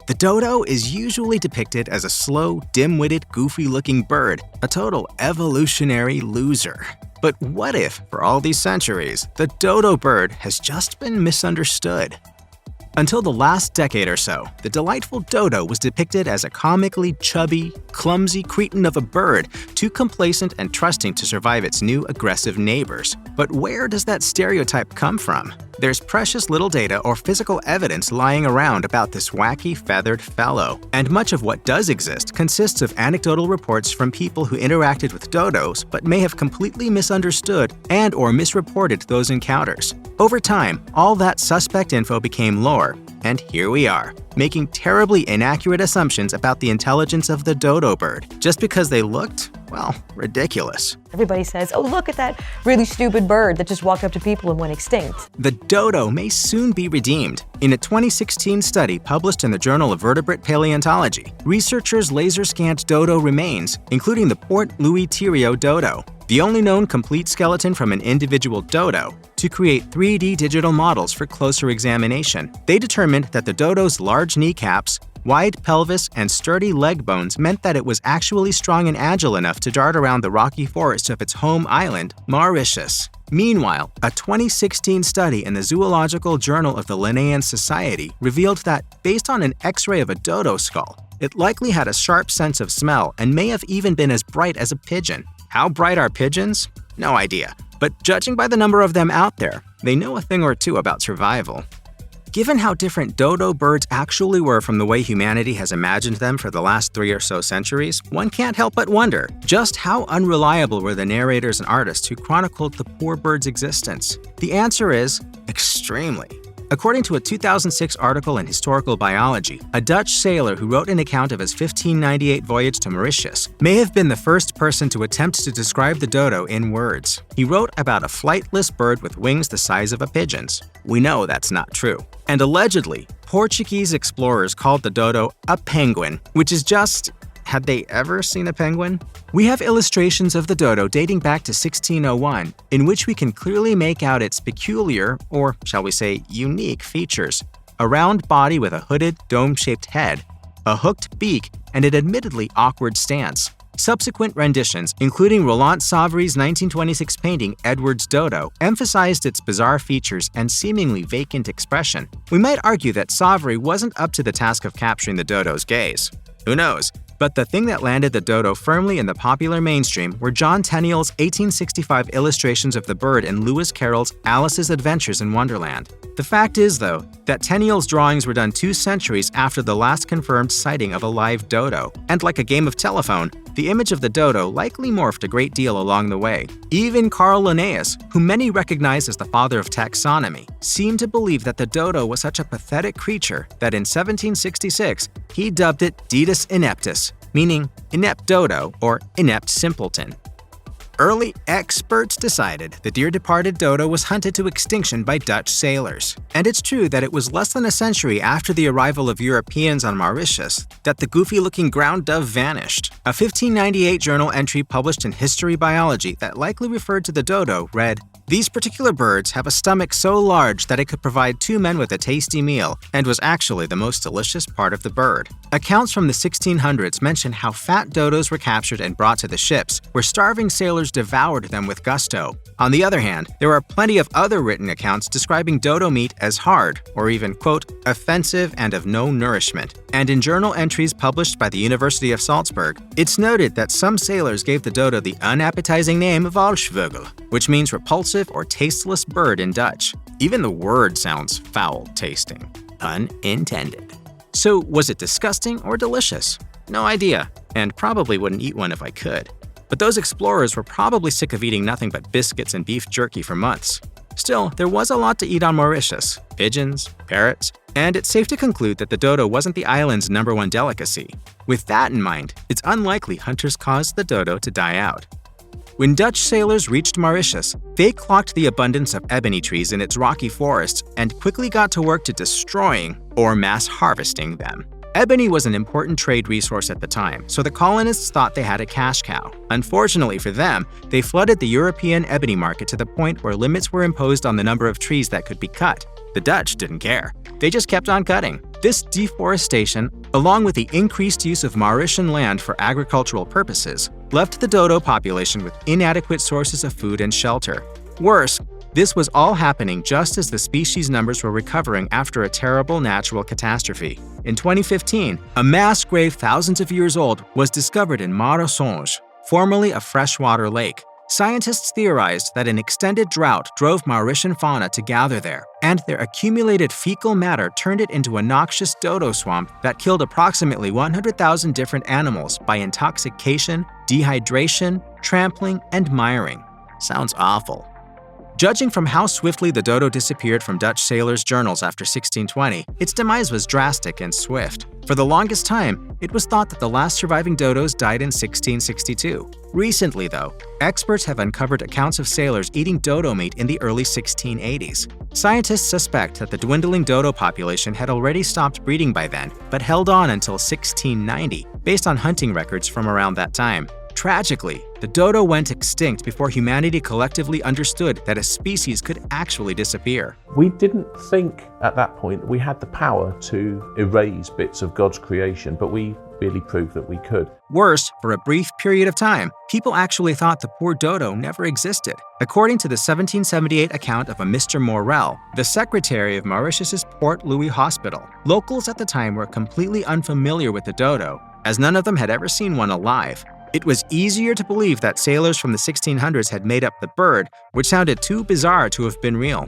The dodo is usually depicted as a slow, dim-witted, goofy-looking bird, a total evolutionary loser. But what if, for all these centuries, the dodo bird has just been misunderstood? Until the last decade or so, the delightful dodo was depicted as a comically chubby, clumsy cretin of a bird, too complacent and trusting to survive its new aggressive neighbors. But where does that stereotype come from? There's precious little data or physical evidence lying around about this wacky feathered fellow, and much of what does exist consists of anecdotal reports from people who interacted with dodos but may have completely misunderstood and/or misreported those encounters. Over time, all that suspect info became lore, and here we are, making terribly inaccurate assumptions about the intelligence of the dodo bird, just because they looked, well, ridiculous. Everybody says, oh, look at that really stupid bird that just walked up to people and went extinct. The dodo may soon be redeemed. In a 2016 study published in the Journal of Vertebrate Paleontology, researchers laser-scanned dodo remains, including the Port Louis Thiriot dodo, the only known complete skeleton from an individual dodo, to create 3D digital models for closer examination. They determined that the dodo's large kneecaps, wide pelvis, and sturdy leg bones meant that it was actually strong and agile enough to dart around the rocky forests of its home island, Mauritius. Meanwhile, a 2016 study in the Zoological Journal of the Linnaean Society revealed that, based on an X-ray of a dodo skull, it likely had a sharp sense of smell and may have even been as bright as a pigeon. How bright are pigeons? No idea. But judging by the number of them out there, they know a thing or two about survival. Given how different dodo birds actually were from the way humanity has imagined them for the last 3 or so centuries, one can't help but wonder just how unreliable were the narrators and artists who chronicled the poor bird's existence. The answer is extremely. According to a 2006 article in Historical Biology, a Dutch sailor who wrote an account of his 1598 voyage to Mauritius may have been the first person to attempt to describe the dodo in words. He wrote about a flightless bird with wings the size of a pigeon's. We know that's not true. And allegedly, Portuguese explorers called the dodo a penguin, which is just… had they ever seen a penguin? We have illustrations of the dodo dating back to 1601, in which we can clearly make out its peculiar, or shall we say unique, features. A round body with a hooded, dome-shaped head, a hooked beak, and an admittedly awkward stance. Subsequent renditions, including Roland Savry's 1926 painting Edward's Dodo, emphasized its bizarre features and seemingly vacant expression. We might argue that Savary wasn't up to the task of capturing the dodo's gaze. Who knows? But the thing that landed the dodo firmly in the popular mainstream were John Tenniel's 1865 illustrations of the bird in Lewis Carroll's Alice's Adventures in Wonderland. The fact is, though, that Tenniel's drawings were done 2 centuries after the last confirmed sighting of a live dodo, and like a game of telephone, the image of the dodo likely morphed a great deal along the way. Even Carl Linnaeus, who many recognize as the father of taxonomy, seemed to believe that the dodo was such a pathetic creature that in 1766 he dubbed it Ditus ineptus, meaning inept dodo or inept simpleton. Early experts decided the dear-departed dodo was hunted to extinction by Dutch sailors. And it's true that it was less than a century after the arrival of Europeans on Mauritius that the goofy-looking ground dove vanished. A 1598 journal entry published in History Biology that likely referred to the dodo read, "These particular birds have a stomach so large that it could provide 2 men with a tasty meal, and was actually the most delicious part of the bird." Accounts from the 1600s mention how fat dodos were captured and brought to the ships, where starving sailors devoured them with gusto. On the other hand, there are plenty of other written accounts describing dodo meat as hard, or even, quote, offensive and of no nourishment. And in journal entries published by the University of Salzburg, it's noted that some sailors gave the dodo the unappetizing name of Walschvogel, which means repulsive or tasteless bird in Dutch. Even the word sounds foul-tasting. Pun intended. So was it disgusting or delicious? No idea, and probably wouldn't eat one if I could. But those explorers were probably sick of eating nothing but biscuits and beef jerky for months. Still, there was a lot to eat on Mauritius: pigeons, parrots, and it's safe to conclude that the dodo wasn't the island's #1 delicacy. With that in mind, it's unlikely hunters caused the dodo to die out. When Dutch sailors reached Mauritius, they clocked the abundance of ebony trees in its rocky forests and quickly got to work to destroying or mass harvesting them. Ebony was an important trade resource at the time, so the colonists thought they had a cash cow. Unfortunately for them, they flooded the European ebony market to the point where limits were imposed on the number of trees that could be cut. The Dutch didn't care. They just kept on cutting. This deforestation, along with the increased use of Mauritian land for agricultural purposes, left the dodo population with inadequate sources of food and shelter. Worse, this was all happening just as the species numbers were recovering after a terrible natural catastrophe. In 2015, a mass grave thousands of years old was discovered in Maraçonge, formerly a freshwater lake. Scientists theorized that an extended drought drove Mauritian fauna to gather there, and their accumulated fecal matter turned it into a noxious dodo swamp that killed approximately 100,000 different animals by intoxication, dehydration, trampling, and miring. Sounds awful. Judging from how swiftly the dodo disappeared from Dutch sailors' journals after 1620, its demise was drastic and swift. For the longest time, it was thought that the last surviving dodos died in 1662. Recently, though, experts have uncovered accounts of sailors eating dodo meat in the early 1680s. Scientists suspect that the dwindling dodo population had already stopped breeding by then, but held on until 1690, based on hunting records from around that time. Tragically, the dodo went extinct before humanity collectively understood that a species could actually disappear. We didn't think at that point we had the power to erase bits of God's creation, but we really proved that we could. Worse, for a brief period of time, people actually thought the poor dodo never existed. According to the 1778 account of a Mr. Morel, the secretary of Mauritius's Port Louis Hospital, locals at the time were completely unfamiliar with the dodo, as none of them had ever seen one alive. It was easier to believe that sailors from the 1600s had made up the bird, which sounded too bizarre to have been real.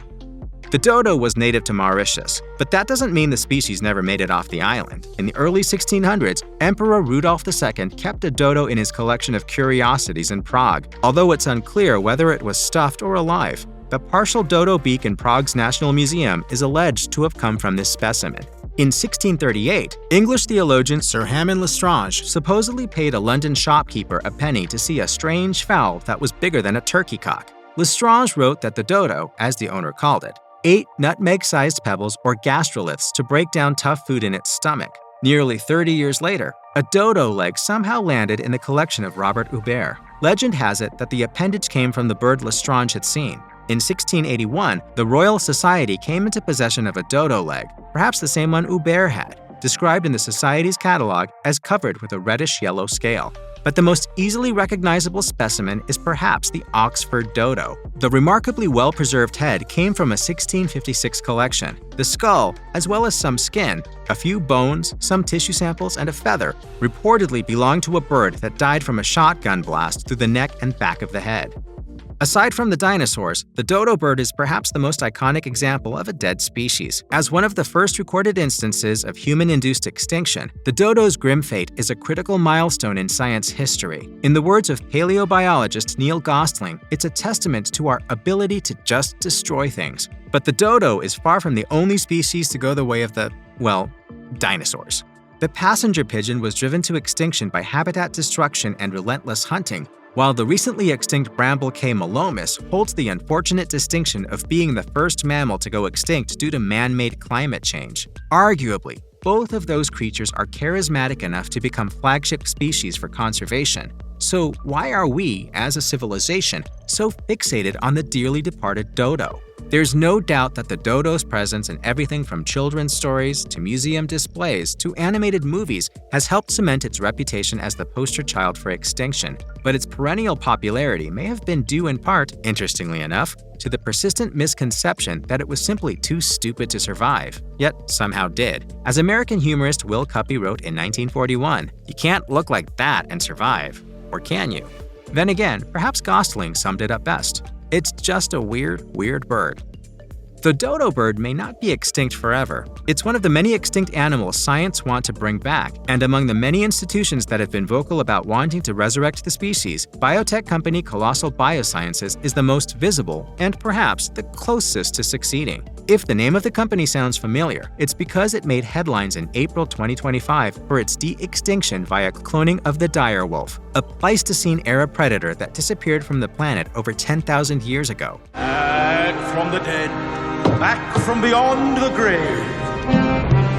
The dodo was native to Mauritius, but that doesn't mean the species never made it off the island. In the early 1600s, Emperor Rudolph II kept a dodo in his collection of curiosities in Prague, although it's unclear whether it was stuffed or alive. The partial dodo beak in Prague's National Museum is alleged to have come from this specimen. In 1638, English theologian Sir Hamon Lestrange supposedly paid a London shopkeeper a penny to see a strange fowl that was bigger than a turkey cock. Lestrange wrote that the dodo, as the owner called it, ate nutmeg-sized pebbles or gastroliths to break down tough food in its stomach. Nearly 30 years later, a dodo leg somehow landed in the collection of Robert Hubert. Legend has it that the appendage came from the bird Lestrange had seen. In 1681, the Royal Society came into possession of a dodo leg, perhaps the same one Hubert had, described in the Society's catalog as covered with a reddish-yellow scale. But the most easily recognizable specimen is perhaps the Oxford dodo. The remarkably well-preserved head came from a 1656 collection. The skull, as well as some skin, a few bones, some tissue samples, and a feather, reportedly belonged to a bird that died from a shotgun blast through the neck and back of the head. Aside from the dinosaurs, the dodo bird is perhaps the most iconic example of a dead species. As one of the first recorded instances of human-induced extinction, the dodo's grim fate is a critical milestone in science history. In the words of paleobiologist Neil Gostling, it's a testament to our ability to just destroy things. But the dodo is far from the only species to go the way of the, well, dinosaurs. The passenger pigeon was driven to extinction by habitat destruction and relentless hunting, while the recently extinct bramble K. malomus holds the unfortunate distinction of being the first mammal to go extinct due to man-made climate change. Arguably, both of those creatures are charismatic enough to become flagship species for conservation. So why are we, as a civilization, so fixated on the dearly departed dodo? There's no doubt that the dodo's presence in everything from children's stories to museum displays to animated movies has helped cement its reputation as the poster child for extinction. But its perennial popularity may have been due in part, interestingly enough, to the persistent misconception that it was simply too stupid to survive, yet somehow did. As American humorist Will Cuppy wrote in 1941, "You can't look like that and survive, or can you?" Then again, perhaps Gostling summed it up best. It's just a weird bird. The dodo bird may not be extinct forever. It's one of the many extinct animals science want to bring back, and among the many institutions that have been vocal about wanting to resurrect the species, biotech company Colossal Biosciences is the most visible and perhaps the closest to succeeding. If the name of the company sounds familiar, it's because it made headlines in April 2025 for its de-extinction via cloning of the direwolf, a Pleistocene-era predator that disappeared from the planet over 10,000 years ago. Back from the dead, back from beyond the grave,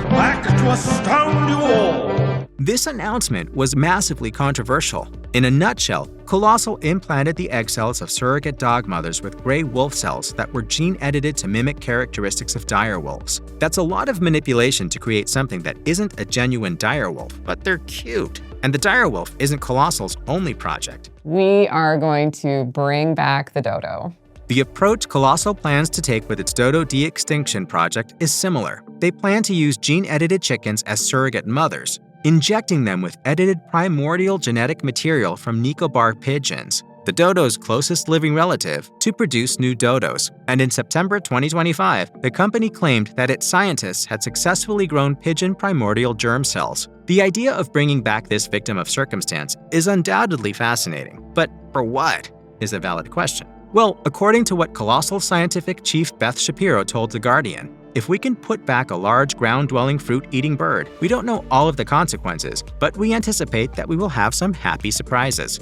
back to astound you all. This announcement was massively controversial. In a nutshell, Colossal implanted the egg cells of surrogate dog mothers with gray wolf cells that were gene-edited to mimic characteristics of dire wolves. That's a lot of manipulation to create something that isn't a genuine dire wolf, but they're cute. And the dire wolf isn't Colossal's only project. We are going to bring back the dodo. The approach Colossal plans to take with its Dodo de-extinction project is similar. They plan to use gene-edited chickens as surrogate mothers, injecting them with edited primordial genetic material from Nicobar pigeons, the dodo's closest living relative, to produce new dodos. And in September 2025, the company claimed that its scientists had successfully grown pigeon primordial germ cells. The idea of bringing back this victim of circumstance is undoubtedly fascinating. But for what is a valid question. Well, according to what Colossal scientific chief Beth Shapiro told The Guardian, if we can put back a large ground-dwelling fruit-eating bird, we don't know all of the consequences, but we anticipate that we will have some happy surprises.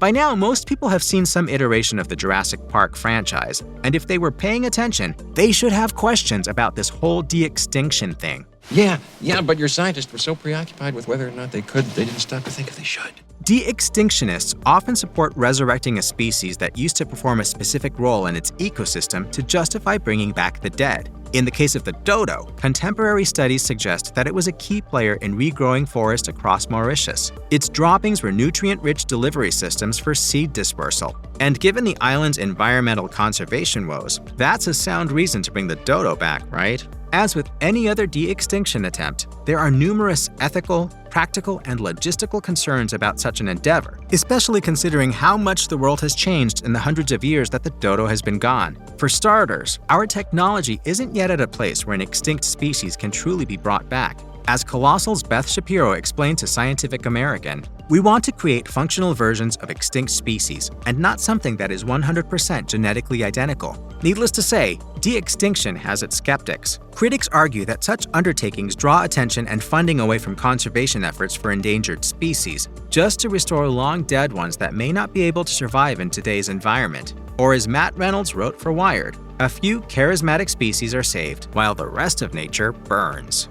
By now, most people have seen some iteration of the Jurassic Park franchise, and if they were paying attention, they should have questions about this whole de-extinction thing. Yeah, but your scientists were so preoccupied with whether or not they could, they didn't stop to think if they should. De-extinctionists often support resurrecting a species that used to perform a specific role in its ecosystem to justify bringing back the dead. In the case of the dodo, contemporary studies suggest that it was a key player in regrowing forest across Mauritius. Its droppings were nutrient-rich delivery systems for seed dispersal. And given the island's environmental conservation woes, that's a sound reason to bring the dodo back, right? As with any other de-extinction attempt, there are numerous ethical, practical, and logistical concerns about such an endeavor, especially considering how much the world has changed in the hundreds of years that the dodo has been gone. For starters, our technology isn't yet at a place where an extinct species can truly be brought back. As Colossal's Beth Shapiro explained to Scientific American, we want to create functional versions of extinct species and not something that is 100% genetically identical. Needless to say, de-extinction has its skeptics. Critics argue that such undertakings draw attention and funding away from conservation efforts for endangered species, just to restore long-dead ones that may not be able to survive in today's environment. Or as Matt Reynolds wrote for Wired, a few charismatic species are saved while the rest of nature burns.